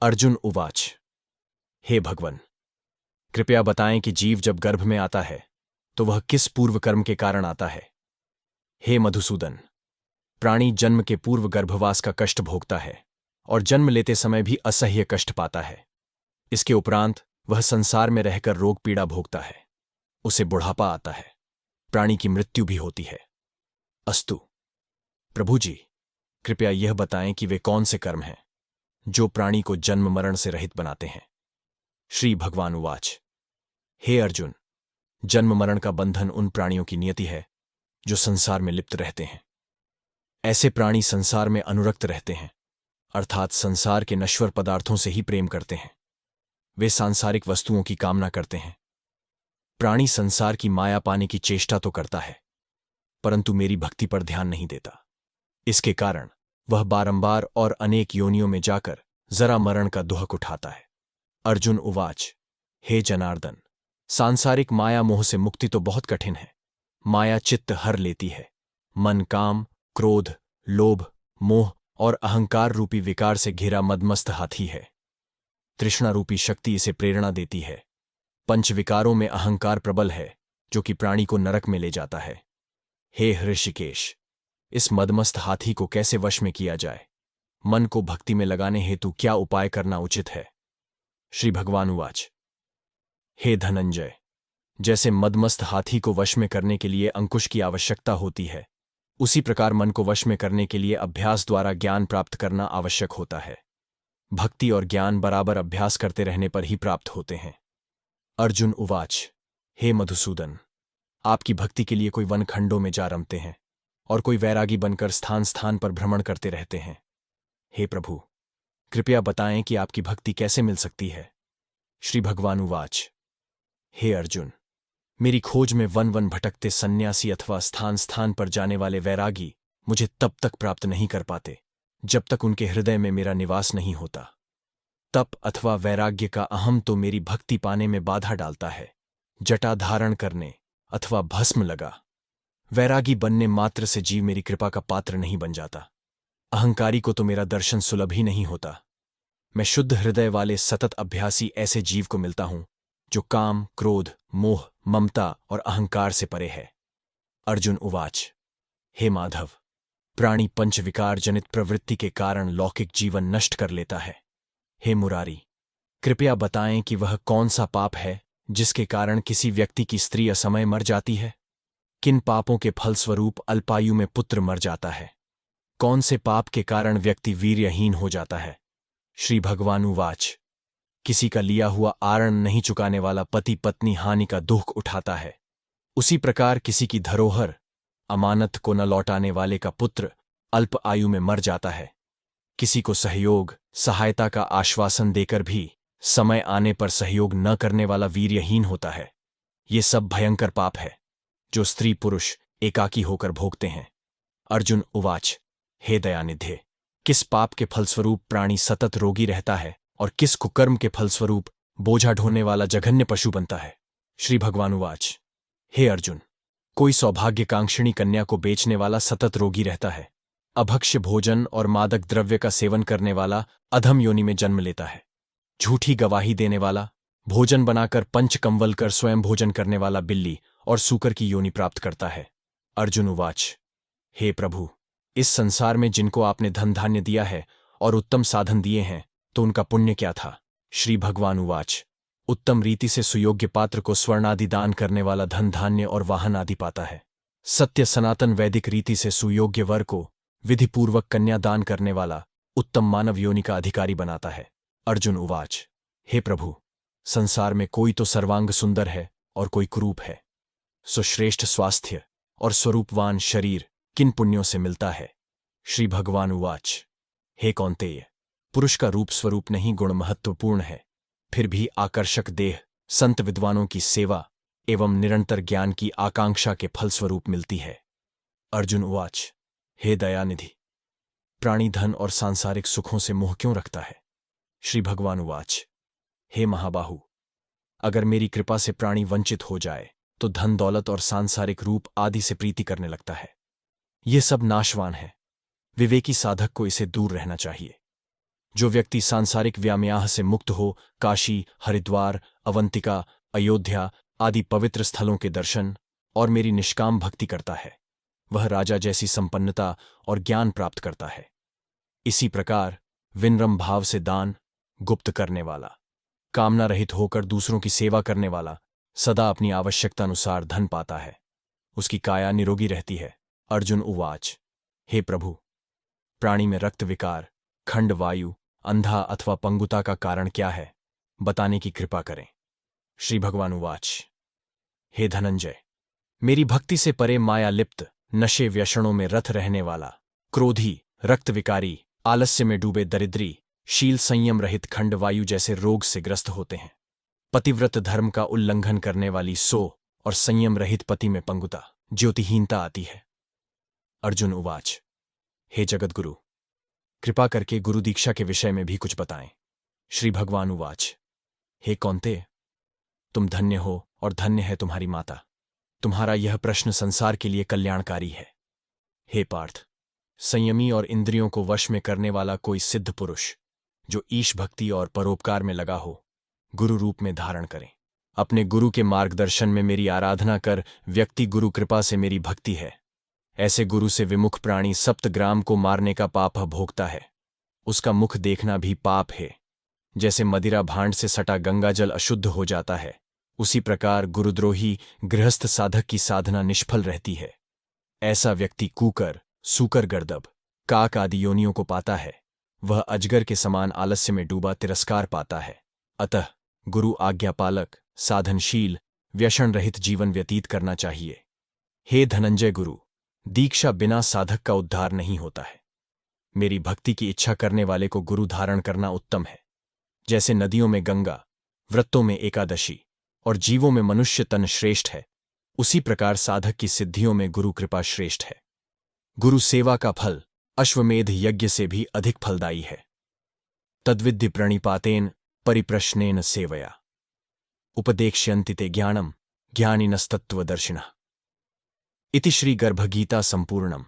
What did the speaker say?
अर्जुन उवाच। हे भगवन, कृपया बताएं कि जीव जब गर्भ में आता है तो वह किस पूर्व कर्म के कारण आता है। हे मधुसूदन, प्राणी जन्म के पूर्व गर्भवास का कष्ट भोगता है और जन्म लेते समय भी असह्य कष्ट पाता है। इसके उपरांत वह संसार में रहकर रोग पीड़ा भोगता है, उसे बुढ़ापा आता है, प्राणी की मृत्यु भी होती है। अस्तु प्रभु जी, कृपया यह बताएं कि वे कौन से कर्म हैं जो प्राणी को जन्म मरण से रहित बनाते हैं। श्री भगवान उवाच। हे अर्जुन, जन्म मरण का बंधन उन प्राणियों की नियति है जो संसार में लिप्त रहते हैं। ऐसे प्राणी संसार में अनुरक्त रहते हैं, अर्थात संसार के नश्वर पदार्थों से ही प्रेम करते हैं। वे सांसारिक वस्तुओं की कामना करते हैं। प्राणी संसार की माया पाने की चेष्टा तो करता है, परंतु मेरी भक्ति पर ध्यान नहीं देता। इसके कारण वह बारंबार और अनेक योनियों में जाकर जरा मरण का दुहक उठाता है। अर्जुन उवाच। हे जनार्दन, सांसारिक माया मोह से मुक्ति तो बहुत कठिन है। माया चित्त हर लेती है। मन काम, क्रोध, लोभ, मोह और अहंकार रूपी विकार से घिरा मदमस्त हाथी है। तृष्णा रूपी शक्ति इसे प्रेरणा देती है। पंच विकारों में अहंकार प्रबल है, जो कि प्राणी को नरक में ले जाता है। हे हृषिकेश, इस मदमस्त हाथी को कैसे वश में किया जाए? मन को भक्ति में लगाने हेतु क्या उपाय करना उचित है? श्री भगवान उवाच। हे धनंजय, जैसे मदमस्त हाथी को वश में करने के लिए अंकुश की आवश्यकता होती है, उसी प्रकार मन को वश में करने के लिए अभ्यास द्वारा ज्ञान प्राप्त करना आवश्यक होता है। भक्ति और ज्ञान बराबर अभ्यास करते रहने पर ही प्राप्त होते हैं। अर्जुन उवाच। हे मधुसूदन, आपकी भक्ति के लिए कोई वनखंडों में जा रमते हैं और कोई वैरागी बनकर स्थान स्थान पर भ्रमण करते रहते हैं। हे प्रभु, कृपया बताएं कि आपकी भक्ति कैसे मिल सकती है। श्री भगवान उवाच। हे अर्जुन, मेरी खोज में वन वन भटकते सन्यासी अथवा स्थान स्थान पर जाने वाले वैरागी मुझे तब तक प्राप्त नहीं कर पाते जब तक उनके हृदय में मेरा निवास नहीं होता। तप अथवा वैराग्य का अहम तो मेरी भक्ति पाने में बाधा डालता है। जटा धारण करने अथवा भस्म लगा वैरागी बनने मात्र से जीव मेरी कृपा का पात्र नहीं बन जाता। अहंकारी को तो मेरा दर्शन सुलभ ही नहीं होता। मैं शुद्ध हृदय वाले सतत अभ्यासी ऐसे जीव को मिलता हूं जो काम, क्रोध, मोह, ममता और अहंकार से परे है। अर्जुन उवाच। हे माधव, प्राणी पंचविकार जनित प्रवृत्ति के कारण लौकिक जीवन नष्ट कर लेता है। हे मुरारी, कृपया बताएं कि वह कौन सा पाप है जिसके कारण किसी व्यक्ति की स्त्री असमय मर जाती है? किन पापों के फलस्वरूप अल्पायु में पुत्र मर जाता है? कौन से पाप के कारण व्यक्ति वीर्यहीन हो जाता है? श्री भगवान उवाच। किसी का लिया हुआ आरण नहीं चुकाने वाला पति पत्नी हानि का दुख उठाता है। उसी प्रकार किसी की धरोहर अमानत को न लौटाने वाले का पुत्र अल्प आयु में मर जाता है। किसी को सहयोग, सहायता का आश्वासन देकर भी समय आने पर सहयोग न करने वाला वीर्यहीन होता है। ये सब भयंकर पाप है जो स्त्री पुरुष एकाकी होकर भोगते हैं। अर्जुन उवाच। हे दयानिधे, किस पाप के फलस्वरूप प्राणी सतत रोगी रहता है और किस कुकर्म के फलस्वरूप बोझा ढोने वाला जघन्य पशु बनता है? श्री भगवान उवाच। हे अर्जुन, कोई सौभाग्यकांक्षिणी कन्या को बेचने वाला सतत रोगी रहता है। अभक्ष्य भोजन और मादक द्रव्य का सेवन करने वाला अधम योनि में जन्म लेता है। झूठी गवाही देने वाला, भोजन बनाकर पंच कंवल कर स्वयं भोजन करने वाला बिल्ली और सूकर की योनि प्राप्त करता है। अर्जुन उवाच। हे प्रभु, इस संसार में जिनको आपने धन धान्य दिया है और उत्तम साधन दिए हैं, तो उनका पुण्य क्या था? श्री भगवान उवाच। उत्तम रीति से सुयोग्य पात्र को स्वर्ण आदि दान करने वाला धन धान्य और वाहन आदि पाता है। सत्य सनातन वैदिक रीति से सुयोग्य वर को विधिपूर्वक कन्या दान करने वाला उत्तम मानव योनि का अधिकारी बनाता है। अर्जुन उवाच। हे प्रभु, संसार में कोई तो सर्वांग सुंदर है और कोई कुरूप है। सुश्रेष्ठ स्वास्थ्य और स्वरूपवान शरीर किन पुण्यों से मिलता है? श्री भगवान उवाच। हे कौन्तेय, पुरुष का रूप स्वरूप नहीं गुण महत्वपूर्ण है, फिर भी आकर्षक देह संत विद्वानों की सेवा एवं निरंतर ज्ञान की आकांक्षा के फलस्वरूप मिलती है। अर्जुन उवाच। हे दयानिधि, प्राणी धन और सांसारिक सुखों से मोह क्यों रखता है? श्री भगवान उवाच। हे महाबाहु, अगर मेरी कृपा से प्राणी वंचित हो जाए तो धन दौलत और सांसारिक रूप आदि से प्रीति करने लगता है। ये सब नाशवान है। विवेकी साधक को इसे दूर रहना चाहिए। जो व्यक्ति सांसारिक व्यामोह से मुक्त हो, काशी, हरिद्वार, अवंतिका, अयोध्या आदि पवित्र स्थलों के दर्शन और मेरी निष्काम भक्ति करता है, वह राजा जैसी संपन्नता और ज्ञान प्राप्त करता है। इसी प्रकार विनम्र भाव से दान, गुप्त करने वाला, कामना रहित होकर दूसरों की सेवा करने वाला सदा अपनी आवश्यकता अनुसार धन पाता है, उसकी काया निरोगी रहती है। अर्जुन उवाच। हे प्रभु, प्राणी में रक्त विकार, खंड वायु, अंधा अथवा पंगुता का कारण क्या है, बताने की कृपा करें। श्री भगवान उवाच। हे धनंजय, मेरी भक्ति से परे माया लिप्त, नशे व्यसनों में रत रहने वाला, क्रोधी, रक्त विकारी, आलस्य में डूबे दरिद्री, शील संयम रहित खंड वायु जैसे रोग से ग्रस्त होते हैं। पतिव्रत धर्म का उल्लंघन करने वाली सो और संयम रहित पति में पंगुता, ज्योतिहीनता आती है। अर्जुन उवाच। हे जगतगुरु, कृपा करके गुरु दीक्षा के विषय में भी कुछ बताएं। श्री भगवान उवाच। हे कौन्तेय, तुम धन्य हो और धन्य है तुम्हारी माता। तुम्हारा यह प्रश्न संसार के लिए कल्याणकारी है। हे पार्थ, संयमी और इंद्रियों को वश में करने वाला कोई सिद्ध पुरुष जो ईश भक्ति और परोपकार में लगा हो, गुरु रूप में धारण करें। अपने गुरु के मार्गदर्शन में मेरी आराधना कर व्यक्ति गुरु कृपा से मेरी भक्ति है, ऐसे गुरु से विमुख प्राणी सप्तग्राम को मारने का पाप भोगता है। उसका मुख देखना भी पाप है। जैसे मदिरा भांड से सटा गंगा जल अशुद्ध हो जाता है, उसी प्रकार गुरुद्रोही गृहस्थ साधक की साधना निष्फल रहती है। ऐसा व्यक्ति कूकर, सूकर गर्दभ, काक आदि योनियों को पाता है। वह अजगर के समान आलस्य में डूबा तिरस्कार पाता है। अतः गुरु आज्ञापालक, साधनशील, व्यसन रहित जीवन व्यतीत करना चाहिए। हे धनंजय गुरु, दीक्षा बिना साधक का उद्धार नहीं होता है। मेरी भक्ति की इच्छा करने वाले को गुरु धारण करना उत्तम है। जैसे नदियों में गंगा, व्रतों में एकादशी और जीवों में मनुष्य तन श्रेष्ठ है, उसी प्रकार साधक की सिद्धियों में गुरु कृपा श्रेष्ठ है। गुरु सेवा का फल अश्वमेध यज्ञ से भी अधिक फलदायी है। तद्विद्य प्रणिपातेन परिप्रश्नेन सेवया उपदेक्ष्यन्ति ते ज्ञानम ज्ञानिनस्तत्त्वदर्शिनः। इति श्री गर्भगीता संपूर्णम।